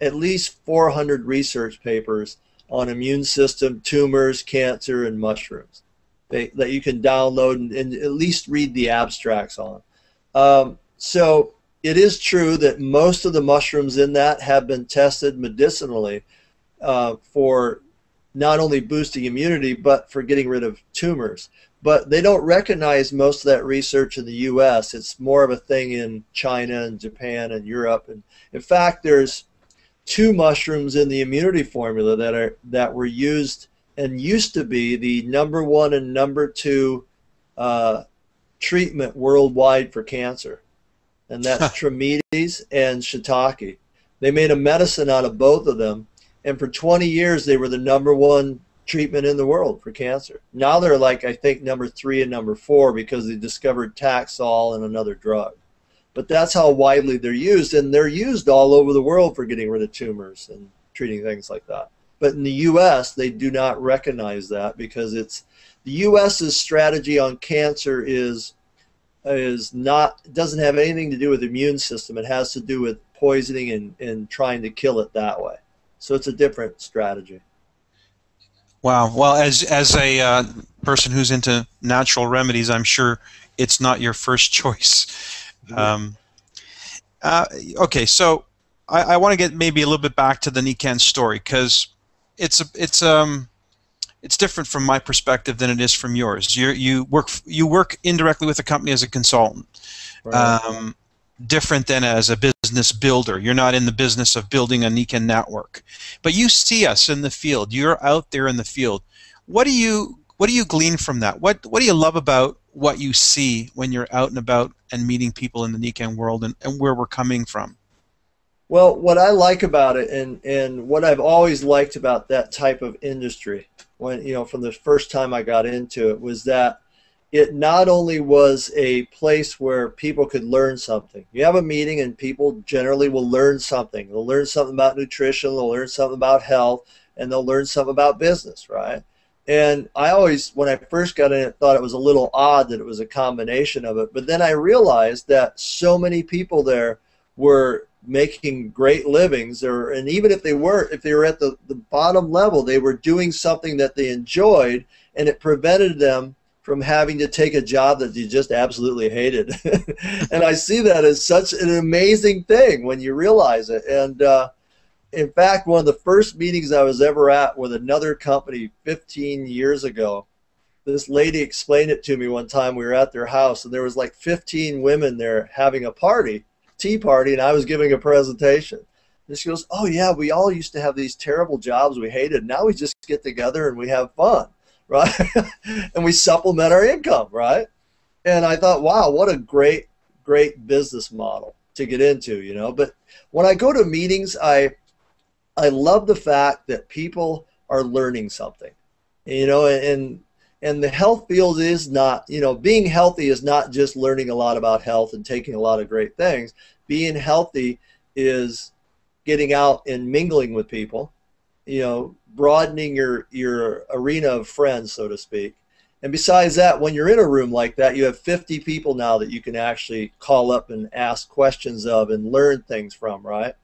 at least 400 research papers on immune system, tumors, cancer, and mushrooms that you can download and at least read the abstracts on. So it is true that most of the mushrooms in that have been tested medicinally for not only boosting immunity, but for getting rid of tumors. But they don't recognize most of that research in the U.S. It's more of a thing in China and Japan and Europe. And in fact, there's two mushrooms in the immunity formula that were used and used to be the #1 and #2 treatment worldwide for cancer, and that's Trametes and shiitake. They made a medicine out of both of them, and for 20 years they were the #1 treatment in the world for cancer. Now they're like, I think, #3 and #4 because they discovered Taxol and another drug. But that's how widely they're used, and they're used all over the world for getting rid of tumors and treating things like that. But in the U.S., they do not recognize that because it's the U.S.'s strategy on cancer doesn't have anything to do with the immune system. It has to do with poisoning and trying to kill it that way. So it's a different strategy. Wow. Well, as a person who's into natural remedies, I'm sure it's not your first choice. Okay, so I want to get maybe a little bit back to the Nikken story because it's different from my perspective than it is from yours. You work indirectly with a company as a consultant, right. Different than as a business builder. You're not in the business of building a Nikken network, but you see us in the field. You're out there in the field. What do you glean from that? What do you love about what you see when you're out and about and meeting people in the Nikken world and where we're coming from? Well, what I like about it and what I've always liked about that type of industry, when from the first time I got into it, was that it not only was a place where people could learn something. You have a meeting and people generally will learn something. They'll learn something about nutrition, they'll learn something about health, and they'll learn something about business, right? And I always, when I first got in it, thought it was a little odd that it was a combination of it. But then I realized that so many people there were making great livings, and even if they weren't, if they were at the bottom level, they were doing something that they enjoyed, and it prevented them from having to take a job that they just absolutely hated. And I see that as such an amazing thing when you realize it. And in fact, one of the first meetings I was ever at with another company 15 years ago, this lady explained it to me one time. We were at their house, and there was like 15 women there having a party, tea party, and I was giving a presentation. And she goes, "Oh yeah, we all used to have these terrible jobs we hated. Now we just get together and we have fun, right? And we supplement our income, right?" And I thought, wow, what a great business model to get into, But when I go to meetings, I love the fact that people are learning something, and the health field is not, being healthy is not just learning a lot about health and taking a lot of great things. Being healthy is getting out and mingling with people, broadening your arena of friends, so to speak. And besides that, when you're in a room like that, you have 50 people now that you can actually call up and ask questions of and learn things from, right?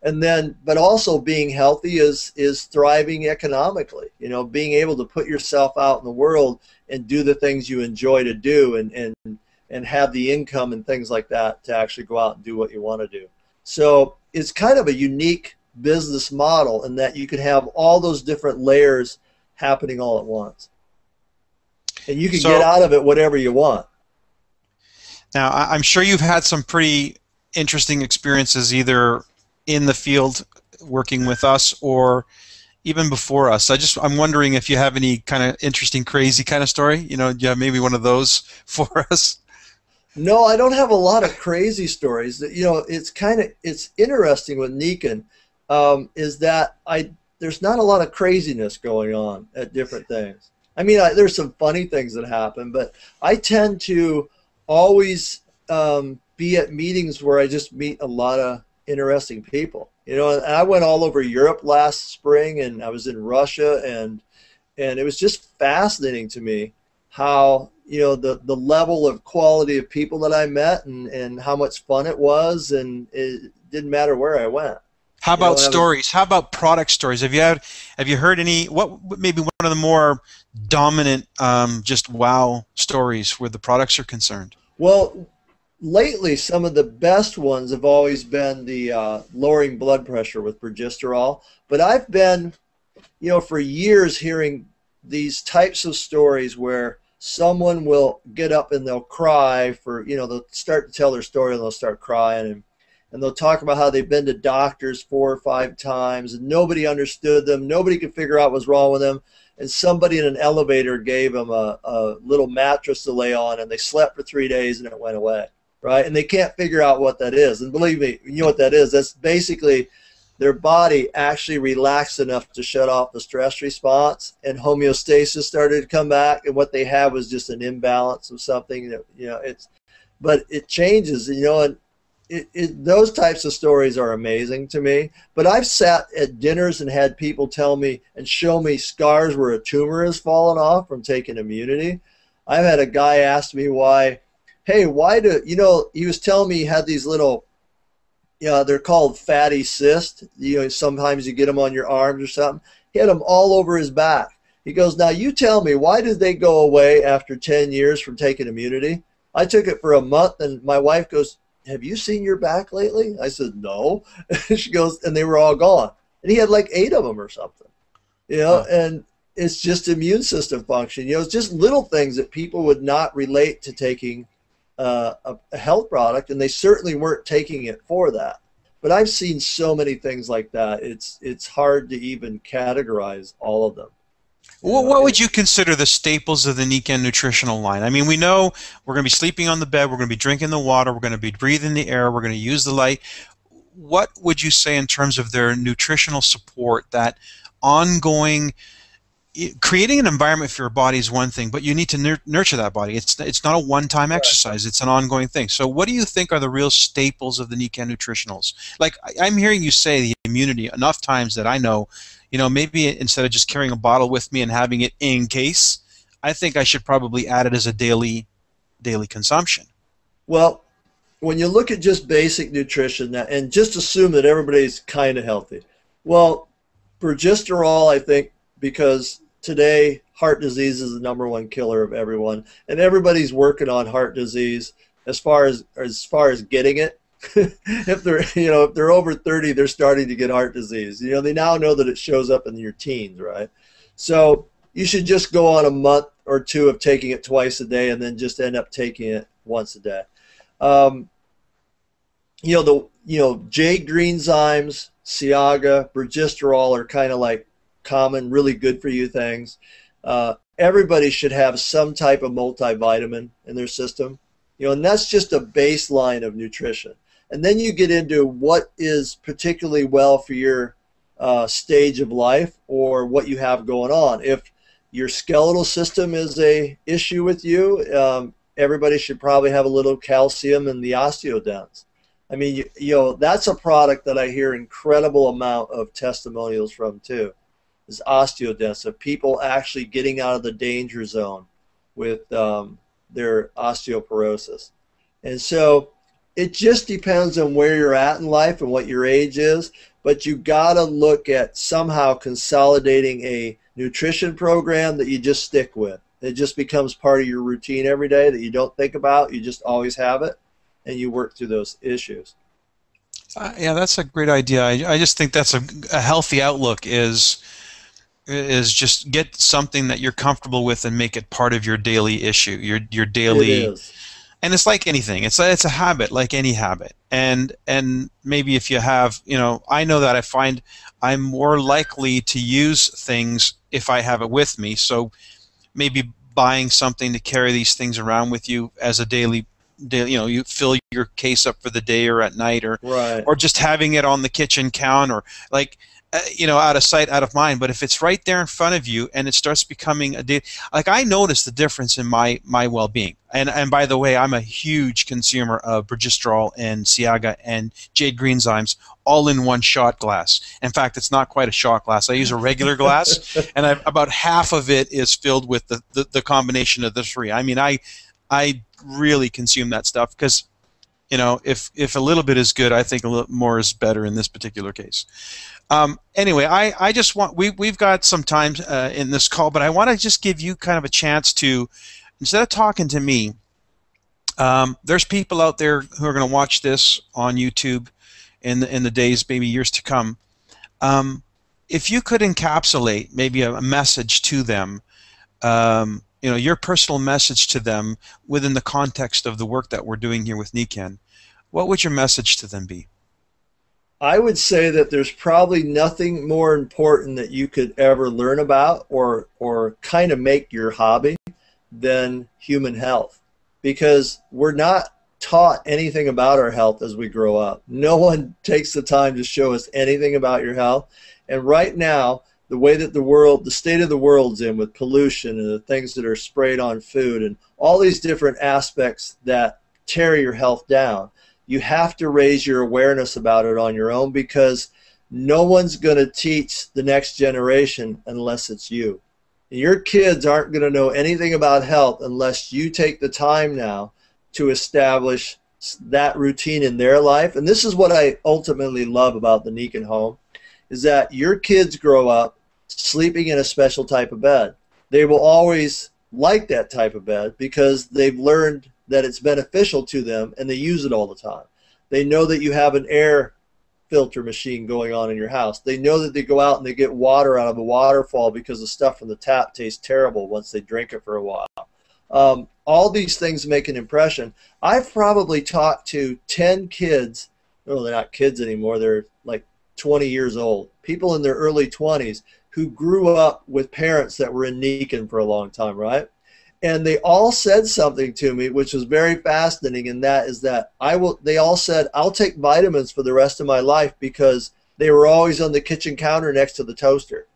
And then, but also being healthy is thriving economically, being able to put yourself out in the world and do the things you enjoy to do and have the income and things like that to actually go out and do what you want to do. So it's kind of a unique business model in that you can have all those different layers happening all at once. And you can get out of it whatever you want. Now, I'm sure you've had some pretty interesting experiences either in the field working with us or even before us. I'm wondering if you have any kind of interesting, crazy kind of story. Do you have maybe one of those for us? No, I don't have a lot of crazy stories. It's interesting with Nikken is that there's not a lot of craziness going on at different things. I mean, there's some funny things that happen, but I tend to always be at meetings where I just meet a lot of interesting people. And I went all over Europe last spring, and I was in Russia, and it was just fascinating to me how the level of quality of people that I met and how much fun it was, and it didn't matter where I went. How about stories? How about product stories? Have you heard any? What maybe one of the more dominant just wow stories where the products are concerned? Well, lately some of the best ones have always been the lowering blood pressure with Progesterol. But I've been you know, for years hearing these types of stories where someone will get up and they'll cry for, you know, they'll start to tell their story and they'll start crying, and they'll talk about how they've been to doctors 4 or 5 times and nobody understood them. Nobody could figure out what's wrong with them. And somebody in an elevator gave them a little mattress to lay on, and they slept for 3 days and it went away, right? And they can't figure out what that is. And believe me, you know what that is? That's basically their body actually relaxed enough to shut off the stress response, and homeostasis started to come back. And what they had was just an imbalance of something that, you know, but it changes, you know, and those types of stories are amazing to me. But I've sat at dinners and had people tell me and show me scars where a tumor has fallen off from taking immunity. I've had a guy ask me why, hey, why do, you know, he was telling me he had these little, you know, they're called fatty cysts. You know, sometimes you get them on your arms or something. He had them all over his back. He goes, now you tell me, why did they go away after 10 years from taking immunity? I took it for a month, and my wife goes, have you seen your back lately? I said, no. She goes, and they were all gone. And he had like 8 of them or something, you know, and it's just immune system function. You know, it's just little things that people would not relate to taking a health product, and they certainly weren't taking it for that. But I've seen so many things like that. It's hard to even categorize all of them. Well, what would you consider the staples of the Nikken nutritional line? I mean, we know we're going to be sleeping on the bed, we're going to be drinking the water, we're going to be breathing the air, we're going to use the light. What would you say in terms of their nutritional support, that ongoing, creating an environment for your body is one thing, but you need to nurture that body. It's not a one-time exercise, it's an ongoing thing. So what do you think are the real staples of the Nikken nutritionals? Like, I'm hearing you say the immunity enough times that I know, you know, maybe instead of just carrying a bottle with me and having it in case, I think I should probably add it as a daily consumption. Well, when you look at just basic nutrition and just assume that everybody's kind of healthy. Well, progesterol, I think, because today heart disease is the #1 killer of everyone, and everybody's working on heart disease as far as getting it. If they're over 30, they're starting to get heart disease. You know, they now know that it shows up in your teens, right? So you should just go on a month or 2 of taking it twice a day, and then just end up taking it once a day. Jade greenzymes, Ciaga, progesterol are kind of like common, really good for you things. Everybody should have some type of multivitamin in their system, you know, and that's just a baseline of nutrition. And then you get into what is particularly well for your stage of life or what you have going on. If your skeletal system is a issue with you, everybody should probably have a little calcium in the osteodents. I mean, you know, that's a product that I hear incredible amount of testimonials from too, is osteodents, of people actually getting out of the danger zone with their osteoporosis. And so it just depends on where you're at in life and what your age is, but you got to look at somehow consolidating a nutrition program that you just stick with. It just becomes part of your routine every day, that you don't think about, you just always have it, and you work through those issues. Yeah, that's a great idea. I just think that's a healthy outlook, is just get something that you're comfortable with and make it part of your daily issue, your daily. It is. And it's like anything. It's a habit, like any habit. And maybe if you have, you know, I know that I find I'm more likely to use things if I have it with me. So maybe buying something to carry these things around with you as a daily, you know, you fill your case up for the day or at night, or right, or just having it on the kitchen counter, like, you know, out of sight, out of mind. But if it's right there in front of you and it starts becoming a day, like, I notice the difference in my well-being. And by the way, I'm a huge consumer of progesterol and Ciaga and jade greenzymes, all in one shot glass. In fact, it's not quite a shot glass. I use a regular glass, and about half of it is filled with the combination of the 3. I mean, I really consume that stuff because, you know, if a little bit is good, I think a little more is better in this particular case. Anyway, I just want, we've got some time in this call, but I want to just give you kind of a chance to, instead of talking to me, there's people out there who are going to watch this on YouTube in the days, maybe years to come. if you could encapsulate maybe a message to them, you know, your personal message to them within the context of the work that we're doing here with Nikken, what would your message to them be? I would say that there's probably nothing more important that you could ever learn about or kind of make your hobby than human health, because we're not taught anything about our health as we grow up. No one takes the time to show us anything about your health. And right now, the way that the state of the world's in, with pollution and the things that are sprayed on food and all these different aspects that tear your health down, you have to raise your awareness about it on your own, because no one's going to teach the next generation unless it's you. Your kids aren't going to know anything about health unless you take the time now to establish that routine in their life. And this is what I ultimately love about the Nikken home, is that your kids grow up sleeping in a special type of bed. They will always like that type of bed because they've learned that it's beneficial to them and they use it all the time. They know that you have an air filter machine going on in your house. They know that they go out and they get water out of a waterfall because the stuff from the tap tastes terrible once they drink it for a while. All these things make an impression. I've probably talked to 10 kids, no, they're not kids anymore, they're like 20 years old, people in their early 20s who grew up with parents that were in Nikken for a long time, right? And they all said something to me which was very fascinating, and that is that they all said, I'll take vitamins for the rest of my life, because they were always on the kitchen counter next to the toaster.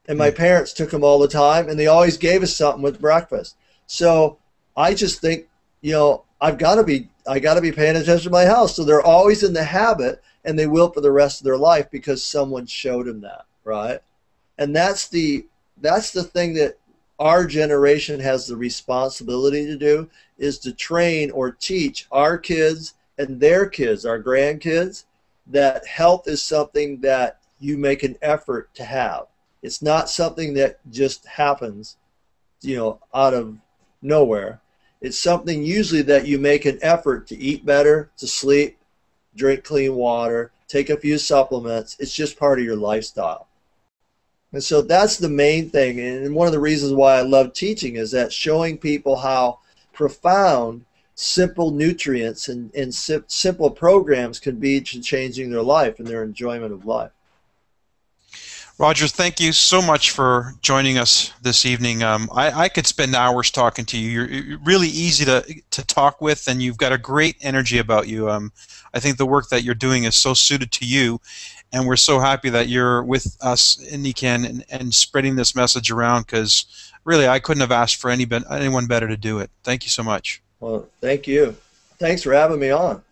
And my parents took them all the time, and they always gave us something with breakfast. So I just think, you know, I got to be paying attention to my health. So they're always in the habit, and they will for the rest of their life because someone showed them that, right? And that's the thing that our generation has the responsibility to do, is to train or teach our kids and their kids, our grandkids, that health is something that you make an effort to have. It's not something that just happens, you know, out of nowhere. It's something usually that you make an effort to eat better, to sleep, drink clean water, take a few supplements. It's just part of your lifestyle. And so that's the main thing. And one of the reasons why I love teaching is that showing people how profound simple nutrients and simple programs can be to changing their life and their enjoyment of life. Roger, thank you so much for joining us this evening. I could spend hours talking to you. You're really easy to talk with, and you've got a great energy about you. I think the work that you're doing is so suited to you, and we're so happy that you're with us in Nikken and spreading this message around, because really I couldn't have asked for anyone better to do it. Thank you so much. Well, thank you. Thanks for having me on.